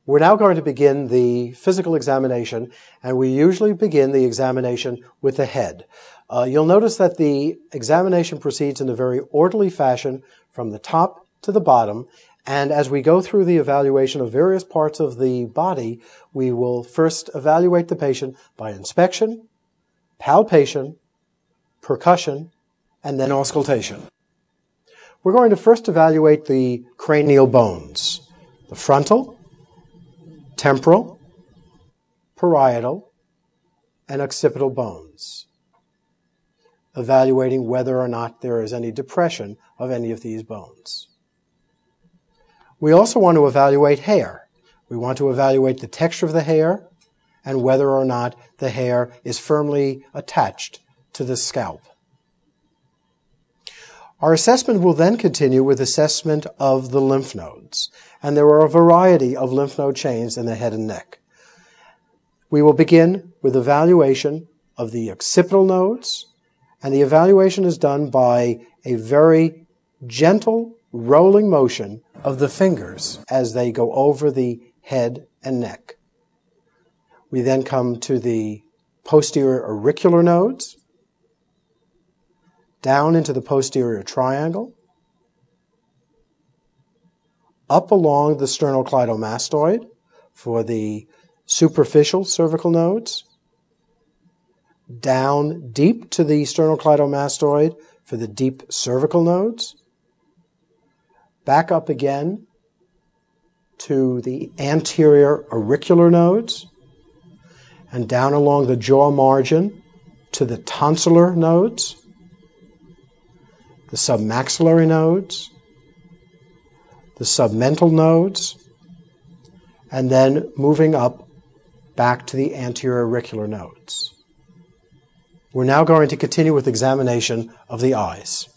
We're now going to begin the physical examination, and we usually begin the examination with the head. You'll notice that the examination proceeds in a very orderly fashion from the top to the bottom, and as we go through the evaluation of various parts of the body, we will first evaluate the patient by inspection, palpation, percussion, and then auscultation. We're going to first evaluate the cranial bones, the frontal, temporal, parietal, and occipital bones, evaluating whether or not there is any depression of any of these bones. We also want to evaluate hair. We want to evaluate the texture of the hair and whether or not the hair is firmly attached to the scalp. Our assessment will then continue with assessment of the lymph nodes, and there are a variety of lymph node chains in the head and neck. We will begin with evaluation of the occipital nodes, and the evaluation is done by a very gentle rolling motion of the fingers as they go over the head and neck. We then come to the posterior auricular nodes, down into the posterior triangle, up along the sternocleidomastoid for the superficial cervical nodes, down deep to the sternocleidomastoid for the deep cervical nodes, back up again to the anterior auricular nodes, and down along the jaw margin to the tonsillar nodes, the submaxillary nodes, the submental nodes, and then moving up back to the anterior auricular nodes. We're now going to continue with examination of the eyes.